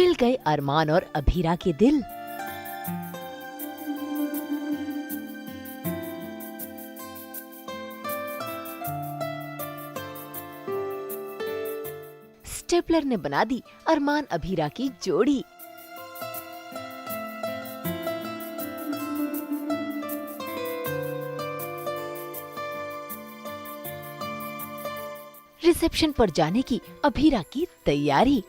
मिल गए अरमान और अभीरा के दिल। स्टेपलर ने बना दी अरमान अभीरा की जोड़ी। रिसेप्शन पर जाने की अभीरा की तैयारी।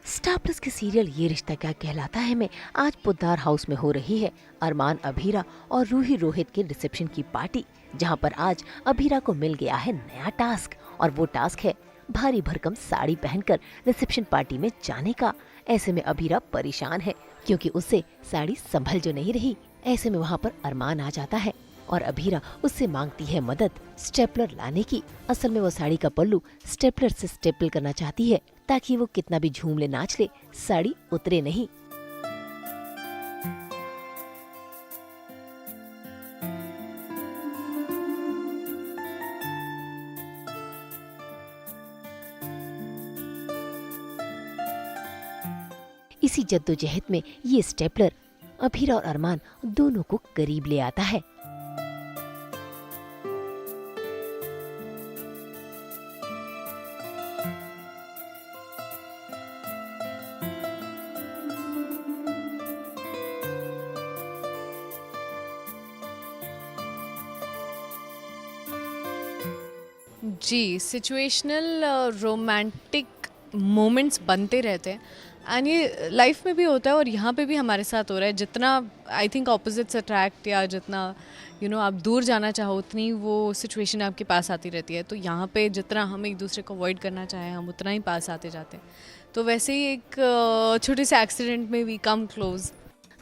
स्टार प्लस के सीरियल ये रिश्ता क्या कहलाता है में आज पोद्दार हाउस में हो रही है अरमान अभीरा और रूही रोहित के रिसेप्शन की पार्टी, जहां पर आज अभीरा को मिल गया है नया टास्क और वो टास्क है भारी भरकम साड़ी पहनकर रिसेप्शन पार्टी में जाने का। ऐसे में अभीरा परेशान है क्योंकि उससे साड़ी संभल जो नहीं रही। ऐसे में वहाँ पर अरमान आ जाता है और अभीरा उससे मांगती है मदद स्टेपलर लाने की। असल में वो साड़ी का पल्लू स्टेपलर से स्टेपल करना चाहती है ताकि वो कितना भी झूम ले नाच ले साड़ी उतरे नहीं। इसी जद्दोजहद में ये स्टेपलर अभीरा और अरमान दोनों को करीब ले आता है। जी, सिचुएशनल रोमांटिक मोमेंट्स बनते रहते हैं एंड ये लाइफ में भी होता है और यहाँ पे भी हमारे साथ हो रहा है। जितना आई थिंक ऑपोजिट्स अट्रैक्ट या जितना आप दूर जाना चाहो उतनी वो सिचुएशन आपके पास आती रहती है। तो यहाँ पे जितना हम एक दूसरे को अवॉइड करना चाहें हम उतना ही पास आते जाते हैं। तो वैसे ही एक छोटे से एक्सीडेंट में वी कम क्लोज।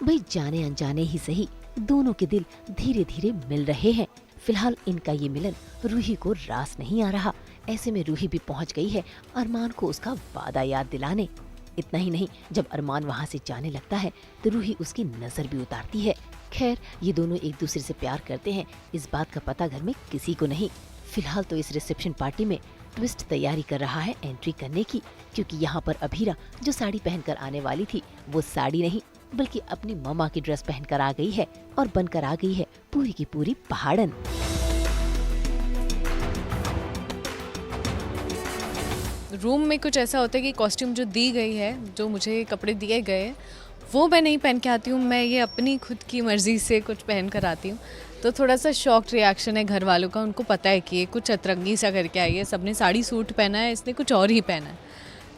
भाई जाने अनजाने ही सही दोनों के दिल धीरे धीरे मिल रहे हैं। फिलहाल इनका ये मिलन रूही को रास नहीं आ रहा। ऐसे में रूही भी पहुंच गई है अरमान को उसका वादा याद दिलाने। इतना ही नहीं, जब अरमान वहां से जाने लगता है तो रूही उसकी नजर भी उतारती है। खैर ये दोनों एक दूसरे से प्यार करते हैं इस बात का पता घर में किसी को नहीं। फिलहाल तो इस रिसेप्शन पार्टी में ट्विस्ट तैयारी कर रहा है एंट्री करने की, क्योंकि यहाँ पर अभीरा जो साड़ी पहनकर आने वाली थी वो साड़ी नहीं बल्कि अपनी मम्मा की ड्रेस पहनकर आ गई है और बनकर आ गई है पूरी की पूरी पहाड़न। रूम में कुछ ऐसा होता है कि कॉस्ट्यूम जो दी गई है, जो मुझे कपड़े दिए गए वो मैं नहीं पहन के आती हूँ, मैं ये अपनी खुद की मर्ज़ी से कुछ पहन कर आती हूँ। तो थोड़ा सा शॉक रिएक्शन है घर वालों का। उनको पता है कि ये कुछ अतरंगी सा करके आई है, सबने साड़ी सूट पहना है, इसने कुछ और ही पहना है।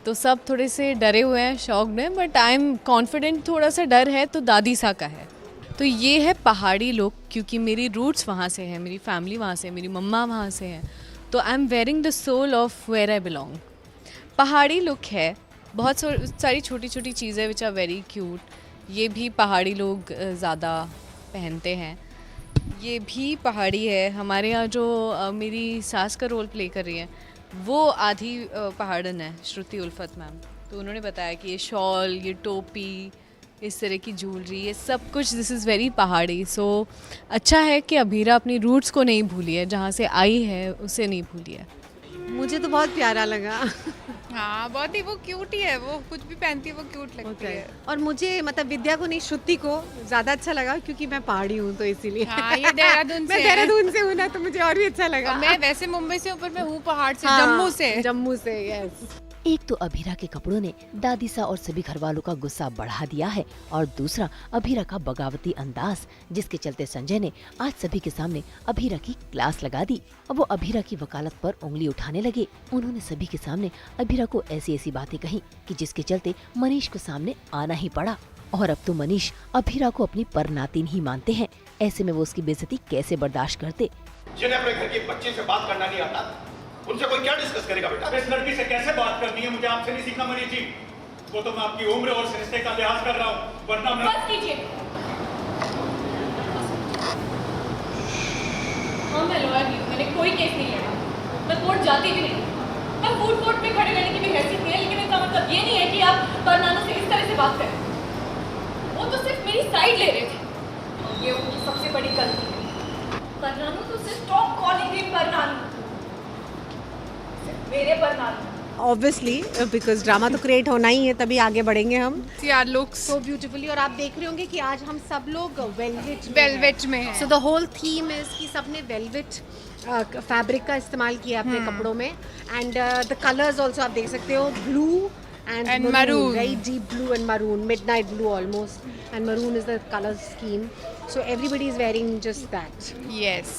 तो सब थोड़े से डरे हुए हैं, शॉक्ड हैं, बट आई एम कॉन्फिडेंट। थोड़ा सा डर है तो दादी सा का है। तो ये है पहाड़ी लुक, क्योंकि मेरी रूट्स वहाँ से हैं, मेरी फैमिली वहाँ से है, मेरी मम्मा वहाँ से है। तो I am wearing the soul of where I belong. Pahadi look है, बहुत सारी छोटी छोटी चीज़ें विच आर वेरी क्यूट। ये भी पहाड़ी लोग ज़्यादा पहनते हैं। ये भी पहाड़ी है। हमारे यहाँ जो मेरी सास का रोल प्ले कर रही है वो आधी पहाड़न है, श्रुति उल्फत मैम। तो उन्होंने बताया कि ये शॉल, ये टोपी, इस तरह की ज्वेलरी, ये सब कुछ दिस इज़ वेरी पहाड़ी। सो अच्छा है कि अभीरा अपनी रूट्स को नहीं भूली है, जहाँ से आई है उसे नहीं भूली है। मुझे तो बहुत प्यारा लगा। हाँ, बहुत ही वो क्यूट ही है, वो कुछ भी पहनती है वो क्यूट लगती है। और मुझे मतलब विद्या को नहीं, श्रुति को ज़्यादा अच्छा लगा क्योंकि मैं पहाड़ी हूँ तो इसीलिए। हाँ, ये देहरादून से मैं देहरादून से हूँ ना, तो मुझे और भी अच्छा लगा। मैं वैसे मुंबई से, ऊपर मैं हूँ पहाड़ से, हाँ, जम्मू से यस। एक तो अभीरा के कपड़ों ने दादी सा और सभी घर वालों का गुस्सा बढ़ा दिया है और दूसरा अभीरा का बगावती अंदाज, जिसके चलते संजय ने आज सभी के सामने अभीरा की क्लास लगा दी। अब वो अभीरा की वकालत पर उंगली उठाने लगे। उन्होंने सभी के सामने अभीरा को ऐसी ऐसी बातें कही कि जिसके चलते मनीष को सामने आना ही पड़ा। और अब तो मनीष अभीरा को अपनी परनातिन ही मानते हैं। ऐसे में वो उसकी बेइज्जती कैसे बर्दाश्त करते। जिन्हें अपने घर के बच्चे से बात करना नहीं आता, उनसे कोई क्या डिस्कस करेगा बेटा? इस लड़की से कैसे बात करनी है मुझे आपसे नहीं सीखना मनीष जी। वो तो मैं आपकी उम्र और रिश्ते का लिहाज कर रहा हूँ, वरना मैं बस कीजिए। हाँ, मैं लॉयर नहीं हूँ, मैंने कोई केस नहीं लड़ा, मैं कोर्ट जाती भी नहीं। मैं फूड कोर्ट में खड़े रहने की भी हैसियत नहीं है, लेकिन इसका मतलब ये नहीं है कि आप परनानों से इस तरह से बात करें। वो तो सिर्फ मेरी साइड ले रहे थे, ये उनकी सबसे बड़ी गलती है। परनानों तो सिर्फ स्टॉप कॉलिंग मी परनानों। मेरे पर नानू ऑब्वियसली बिकॉज ड्रामा तो क्रिएट होना ही है, तभी आगे बढ़ेंगे हम। यार लुक्स सो ब्यूटीफुली। और आप देख रहे होंगे कि आज हम सब लोग वेलवेट वेलवेट में है। So the whole theme is कि सबने वेलवेट फैब्रिक का इस्तेमाल किया अपने कपड़ों में। एंड द कलर्स ऑल्सो आप देख सकते हो, blue and maroon. very deep blue and maroon, midnight blue almost, and maroon is the color scheme, so everybody is wearing just that. Yes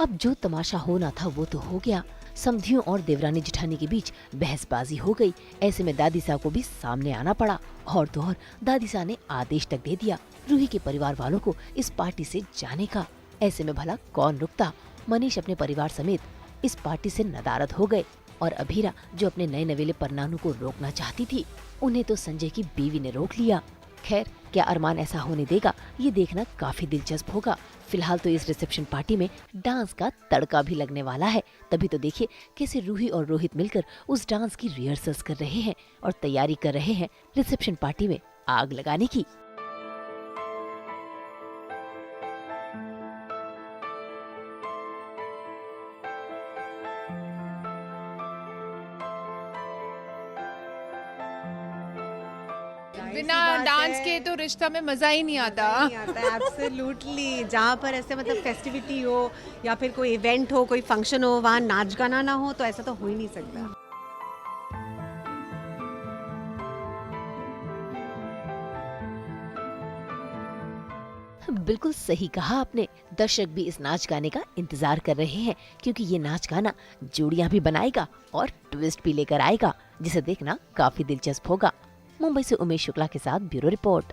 अब जो तमाशा होना था वो तो हो गया। समधियों और देवरानी जेठानी के बीच बहसबाजी हो गई। ऐसे में दादी साहब को भी सामने आना पड़ा, और तो और दादी साहब ने आदेश तक दे दिया रूही के परिवार वालों को इस पार्टी से जाने का। ऐसे में भला कौन रुकता। मनीष अपने परिवार समेत इस पार्टी से नदारद हो गए, और अभीरा जो अपने नए नवेले परनानू को रोकना चाहती थी, उन्हें तो संजय की बीवी ने रोक लिया। खैर, क्या अरमान ऐसा होने देगा, ये देखना काफी दिलचस्प होगा। फिलहाल तो इस रिसेप्शन पार्टी में डांस का तड़का भी लगने वाला है। तभी तो देखिए कैसे रूही और रोहित मिलकर उस डांस की रिहर्सल्स कर रहे हैं और तैयारी कर रहे हैं रिसेप्शन पार्टी में आग लगाने की। बिना डांस के तो रिश्ता में मजा ही नहीं आता। एब्सोल्युटली। जहाँ पर ऐसे मतलब फेस्टिविटी हो या फिर कोई इवेंट हो, कोई फंक्शन हो, वहाँ नाच गाना ना हो तो ऐसा तो हो ही नहीं सकता। बिल्कुल सही कहा आपने। दर्शक भी इस नाच गाने का इंतजार कर रहे हैं, क्योंकि ये नाच गाना जोड़ियां भी बनाएगा और ट्विस्ट भी लेकर आएगा, जिसे देखना काफी दिलचस्प होगा। मुंबई से उमेश शुक्ला के साथ ब्यूरो रिपोर्ट।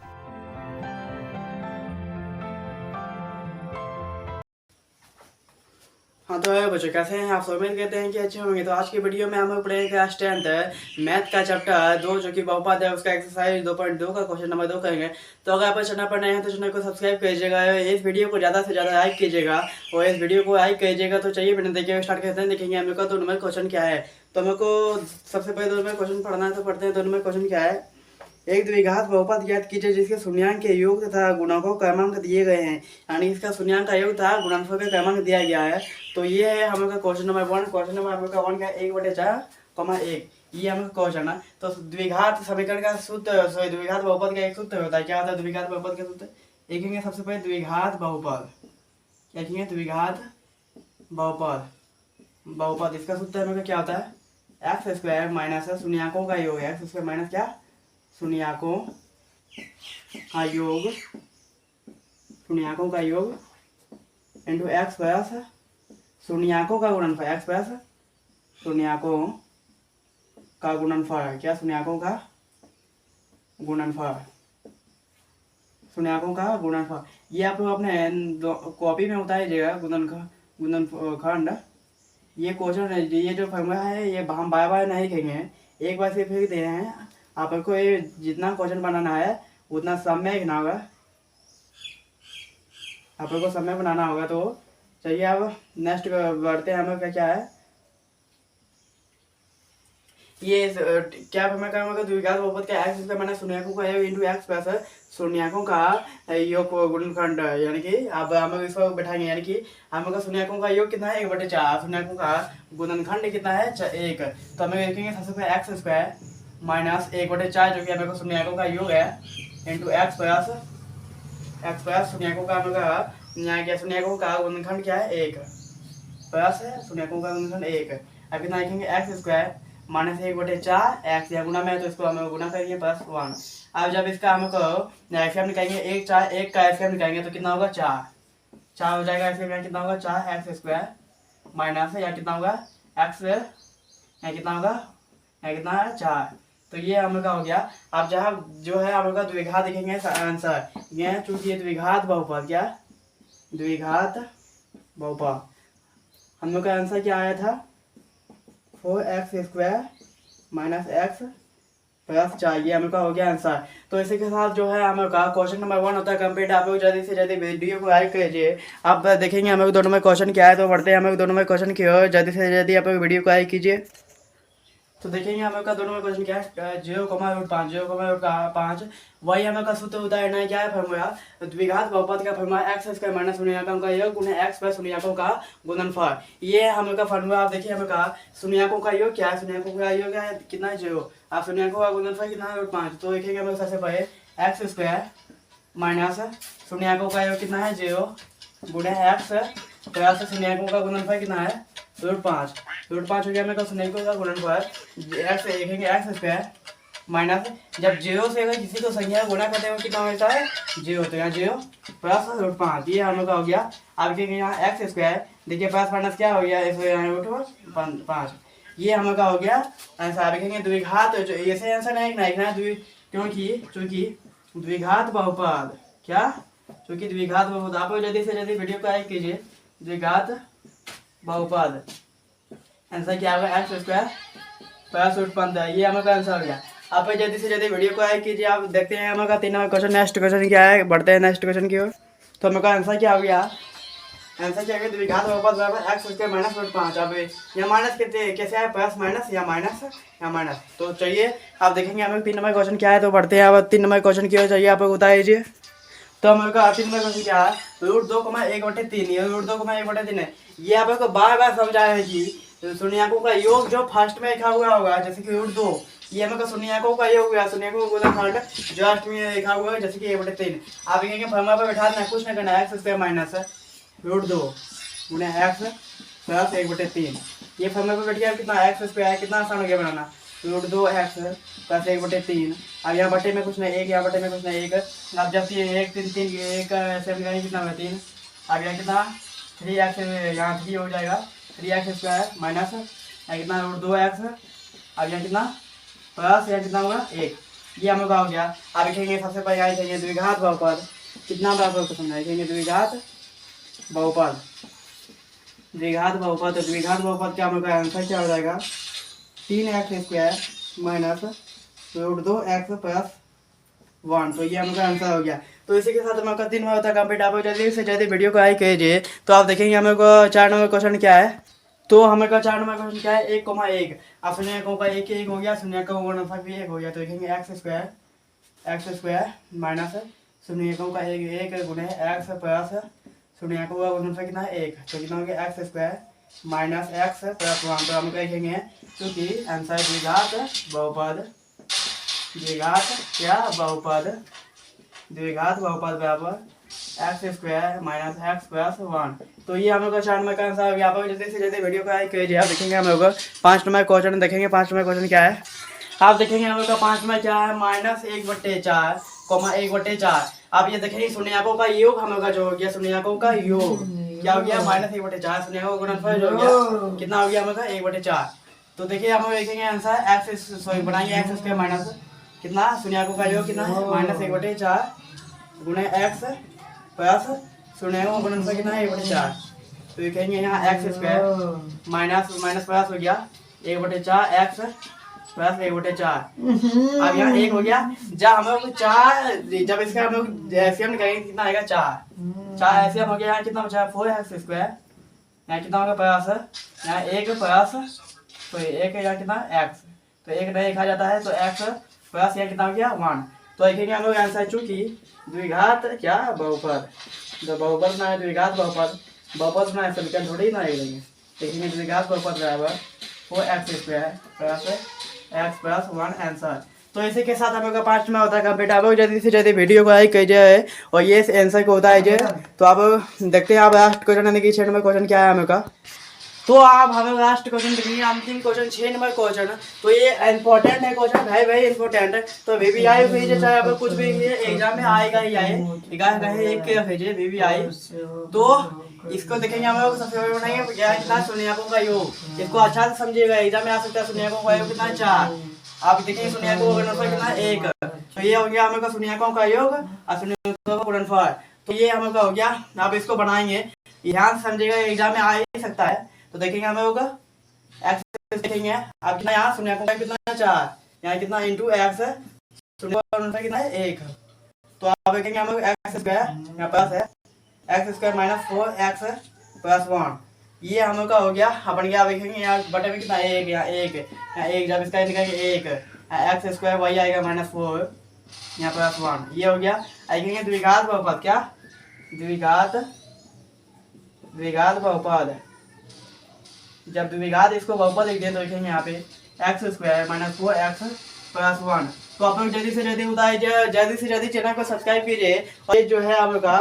हाँ तो बच्चों कैसे हैं आप सब? उम्मीद करते हैं कि अच्छे होंगे। तो आज की वीडियो में हम लोग पढ़ेंगे क्लास 10th मैथ का चैप्टर 2 जो कि बहुपद है, उसका एक्सरसाइज 2.2 का क्वेश्चन नंबर 2 करेंगे। तो अगर आप चैनल पर नए हैं तो चैनल को सब्सक्राइब कीजिएगा, इस वीडियो को ज़्यादा से ज़्यादा लाइक कीजिएगा, और इस वीडियो को लाइक कीजिएगा। तो चलिए बिना देखे स्टार्ट करते हैं। देखेंगे हम लोग का 2 नंबर क्वेश्चन क्या है। तो हम लोग को सबसे पहले 2 नंबर क्वेश्चन पढ़ना है, तो पढ़ते हैं। 2 नंबर क्वेश्चन क्या है। एक द्विघात बहुपद ज्ञात कीजिए जिसके शून्यांक के योग तथा गुणकों क्रमांक दिए गए हैं, यानी इसका शून्यांक का योग तथा गुणनफल का क्रमांक दिया गया है। तो ये है हम लोग का क्वेश्चन नंबर 1। क्वेश्चन नंबर हम लोग का 1 क्या है, 1/4, 1। ये हम लोग क्वेश्चन है। तो द्विघात समीकरण का सूत्र, सॉरी द्विघात बहुपद का एक सूत्र होता है। क्या होता है द्विघात बहुपद का सूत्र? लिखेंगे सबसे पहले द्विघात बहुपद, क्या लिखेंगे? द्विघात बहुपद। बहुपद इसका सूत्र हम लोग का क्या होता है? x² माइनस शून्यांकों का योग है। x² माइनस क्या? शून्यांकों का योग, शून्यांकों का योग इंटू एक्स प्लस शून्यांकों का गुणनफल, एक्स प्लस शून्यांकों का गुणनफल। क्या? शून्यांकों का गुणनफल, शून्यांकों का गुणनफल। ये आप लोग अपने कॉपी में उतारिएगा गुणनखंड। ये क्वेश्चन है, ये जो फॉर्मूला है ये हम बार बार नहीं कहेंगे, एक बार सिर्फ दे रहे हैं आपको। ये जितना क्वेश्चन बनाना है उतना समय लिखना होगा, आप लोग को समय बनाना होगा। तो चलिए अब नेक्स्ट बढ़ते हैं। हम लोग का क्या है ये क्या हमें काम होगा? द्विघात बहुपद का x² माइनस शून्यांकों का योग इंटू एक्स प्लस शून्यांकों का योग गुणनखंड, यानी कि अब हम लोग इसको बैठाएंगे, यानी कि हम लोग का शून्यांकों का योग कितना है? 1/4। शून्यांकों का गुणनखंड कितना है? 1। तो हम लोग लिखेंगे सबसे पहले x² माइनस 1/4 जो कि हम लोग का शून्यांकों का योग है इंटू एक्स प्लस शून्यांकों का हम लोग का शून्यांकों का गुणनखंड क्या है? 1 प्लस शून्यांकों का गुणनखंड 1। अब कितना लिखेंगे? x² माइनस 1/4 x, या गुना में तो इसको हम गुना करेंगे प्लस 1। अब जब इसका हम एलसीएम निकालेंगे, 1 का एलसीएम निकालेंगे तो कितना होगा? 4 हो जाएगा। एलसीएम कितना होगा? 4x² माइनस या कितना होगा? x या कितना होगा? या कितना है? 4। तो ये हम लोग का हो गया। अब जहाँ जो है हम लोग का द्विघात देखेंगे आंसर, ये चूंकि ये द्विघात बहुपद, क्या द्विघात बहुपद, हम लोग का आंसर क्या आया था? 4x² minus x plus 4। ये हम लोग का हो गया आंसर। तो इसी के साथ जो है हम लोग का क्वेश्चन नंबर 1 होता है कंप्लीट। आप लोग जल्दी से जल्दी वीडियो को लाइक कीजिए। अब देखेंगे हम लोग 2 नंबर क्वेश्चन क्या है। तो पढ़ते हैं हम लोग 2 नंबर क्वेश्चन की ओर। जल्दी से जल्दी आप लोग वीडियो को लाइक कीजिए। तो देखेंगे हमें का दोनों में क्वेश्चन क्या है, 0,5 0,5 वही हमें का सूत्र होता है ना, क्या है फॉर्मूला, द्विघात बहुपद का फॉर्मूला x स्क्वायर माइनस शून्यांकों का योग गुना x प्लस शून्याकों का गुणनफल। ये हमें का फॉर्मूला आप देखिए, हमें का शून्याकों का योग क्या है, शून्याकों का योग है कितना है 0, आप शून्याकों का गुणनफल कितना है √5। तो देखेंगे हमें सबसे पहले x स्क्वायर माइनस शून्याकों का योग कितना है 0 गुना x प्लस शून्याकों का गुणनफल कितना है √5। √5 हो गया मेरे को शून्याकों का गुणनफल x देखेंगे x स्क्वायर माइनस जब 0 से अगर किसी को संख्या गुणा करते हैं कितना मिलता है 0, तो यहाँ 0 प्लस √5 ये हम लोग का हो गया। अब देखेंगे यहाँ x स्क्वायर देखिए प्लस माइनस क्या हो गया, √5 ये हम लोग का हो गया आंसर। देखेंगे द्विघात जो ऐसे आंसर नहीं लिखना है क्योंकि द्विघात बहुपद क्या, क्योंकि द्विघात बहुपद आप जल्दी से जल्दी वीडियो को लाइक कीजिए। द्विघात बहुपद आंसर क्या होगा x स्क्वायर प्लस √5 ये हमारा आंसर हो गया। आप जल्दी से जल्दी वीडियो को लाइक कीजिए। आप देखते हैं हमारा 3 नंबर क्वेश्चन, नेक्स्ट क्वेश्चन क्या है, बढ़ते हैं नेक्स्ट क्वेश्चन की ओर। तो हमारा आंसर क्या हो गया, आंसर क्या है द्विघात बहुपद बराबर x स्क्वायर माइनस √5। अब यहाँ माइनस कैसे है, प्लस माइनस या माइनस। तो चलिए आप देखेंगे हमें 3 नंबर क्वेश्चन क्या है, तो बढ़ते हैं अब 3 नंबर क्वेश्चन की ओर। चाहिए आप बता दीजिए। तो हमारे को 3 नंबर क्वेश्चन क्या है, √2,1/3 ये √2,1/3 है। ये आपको बार बार समझाया है कि शून्याकों का योग जो फर्स्ट में लिखा हुआ होगा जैसे कि √2 ये हमें शून्याकों का योग हुआ, शून्याकों का गुणनफल जो लास्ट में लिखा हुआ है जैसे कि 1/3। आप देखेंगे फॉर्मूला पर बैठा देना, कुछ नहीं करना, x स्क्वायर माइनस √2 गुना x प्लस 1/3। ये फॉर्मूला पर बैठ गया कितना x स्क्वायर, कितना आसान हो गया बनाना, √2x प्लस 1/3। अब यहाँ बटे में कुछ नहीं 1, यहाँ बटे में कुछ नहीं 1। अब जब 1 3 3 1 ऐसे कितना होगा 3। अब यहाँ कितना 3x यहाँ 3 हो जाएगा, 3x स्क्वायर माइनस कितना √2x। अब यहाँ कितना प्लस यहाँ कितना होगा 1। ये हम लोग हो गया। अब लिखेंगे सबसे पहले यहाँ लिखेंगे द्विघात बहुपद, कितना बराबर को समझा लिखेंगे द्विघात बहुपद। द्विघात बहुपद क्या हम लोग का आंसर क्या हो जाएगा 3x square minus √2x plus 1। तो ये हम लोग का आंसर हो गया। तो इसी के साथ हम लोग का 3 नंबर होता है कंप्लीट। आप जल्दी से जल्दी वीडियो को लाइक कीजिए। तो आप देखेंगे हम लोग को 4 नंबर क्वेश्चन क्या है, तो हमें का 4 नंबर क्वेश्चन क्या है 1,1। अब शून्याकों का 1 हो गया, शून्याकों का गुणनफल भी 1 हो गया। तो देखेंगे x स्क्वायर माइनस शून्याकों का 1 गुणे x प्लस शून्याकों का गुणनफल कितना है 1। तो कितना हो गया x square minus x plus 1। तो हम कहेंगे क्योंकि आंसर द्विघात बहुपद, द्विघात बहुपद बराबर x square minus x plus 1। तो ये हम लोग का 4 नंबर का आंसर हो गया। आप जल्दी से जल्दी वीडियो को लाइक कीजिए। आप देखेंगे हम लोग 5 नंबर क्वेश्चन देखेंगे। 5 नंबर क्वेश्चन क्या है, आप देखेंगे हम लोग का 5 नंबर क्या है -1/4, 1/4। आप ये देखेंगे शून्याकों का योग हम लोग का जो हो गया, शून्याकों का योग क्या हो गया -1/4। शून्याकों का गुणनफल जो हो गया कितना हो गया हम लोग का 1/4। तो देखिए हम लोग देखेंगे आंसर बनाएंगे x स्क्वायर माइनस कितना शून्याकों का योग कितना है -1/4 गुणे x प्लस शून्याकों का गुणनफल कितना है 1/4। तो ये कहेंगे यहाँ x स्क्वायर माइनस प्लस हो गया 1/4 x प्लस 1/4। अब यहाँ 1 हो गया। जब हम लोग 4 जब इसका हम लोग एलसीएम निकालेंगे कितना आएगा 4 एलसीएम हो गया। यहाँ कितना बचा 4x स्क्वायर, यहाँ कितना होगा प्लस यहाँ 1 प्लस तो 1 यहाँ कितना x, तो 1 नहीं लिखा जाता है तो x प्लस यहाँ कितना हो गया 1। तो देखेंगे हम लोग आंसर चूंकि द्विघात क्या बहुपद, जब बहुपद ना है द्विघात बहुपद ना है समीकरण थोड़ी ना लेंगे। देखेंगे द्विघात बहुपद बराबर 4x square plus x plus 1 answer. तो इसी के साथ हम लोग का 5 में होता है कंप्लीट। आप जल्दी से जल्दी वीडियो को लाइक कीजिए और ये आंसर को होता है। तो आप देखते हैं आप लास्ट क्वेश्चन यानी कि 6 नंबर क्वेश्चन क्या है हम लोग का। तो आप हमें लास्ट क्वेश्चन देखेंगे अंतिम क्वेश्चन 6 नंबर क्वेश्चन। तो ये इंपॉर्टेंट है क्वेश्चन, वेरी इंपॉर्टेंट है। तो VVI भेजिए चाहे आप कुछ भी एग्जाम में आएगा ही आए एक भेजिए VVI। तो इसको देखेंगे हम लोग सबसे पहले बनाएंगे क्या कितना शून्याकों का योग। इसको अच्छा से समझिएगा, एग्जाम में आ सकता है। शून्याकों का योग कितना 4। आप देखेंगे शून्याकों का गुणनफल कितना 1। तो ये हो गया हम लोग का शून्याकों का योग और शून्याकों का गुणनफल। तो ये हम लोग का हो गया। आप इसको बनाएंगे, ध्यान से समझिएगा, एग्जाम में आ ही सकता है। तो देखेंगे हम लोग x देखेंगे। अब कितना यहाँ शून्याकों का कितना 4, यहाँ कितना इंटू x शून्याकों का कितना है 1। तो आप देखेंगे हम लोग x स्क्वायर यहाँ पास है x square minus 4x plus 1। ये हम लोग का हो गया। अपन क्या देखेंगे यहाँ बटे में कितना एक, यहाँ एक जब इसका निकालेंगे एक एक्स स्क्वायर वही आएगा -4 यहाँ पर 1 ये हो गया। आएंगे द्विघात बहुपद क्या द्विघात बहुपद। जब द्विघात इसको बहुपद लिख दें तो लिखेंगे यहाँ पे एक्स स्क्वायर -4 x + 1। तो आप लोग जल्दी से जल्दी चैनल को सब्सक्राइब कीजिए। और ये जो है आप लोग का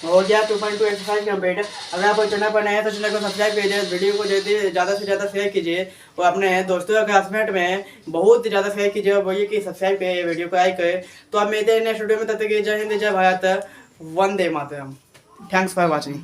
हो गया 2.2 एक्सरसाइज कंप्लीट। अगर आप चैनल पर नए हैं तो चैनल को सब्सक्राइब कीजिए, वीडियो को ज़्यादा से ज़्यादा शेयर कीजिए और अपने दोस्तों क्लासमेट में बहुत ज़्यादा शेयर कीजिए और बोलिए कि सब्सक्राइब करिए, वीडियो को लाइक करें। तो आप मिलते हैं नेक्स्ट वीडियो में, तब तक जय हिंद जय भारत, वंदे मातरम। Thanks for watching.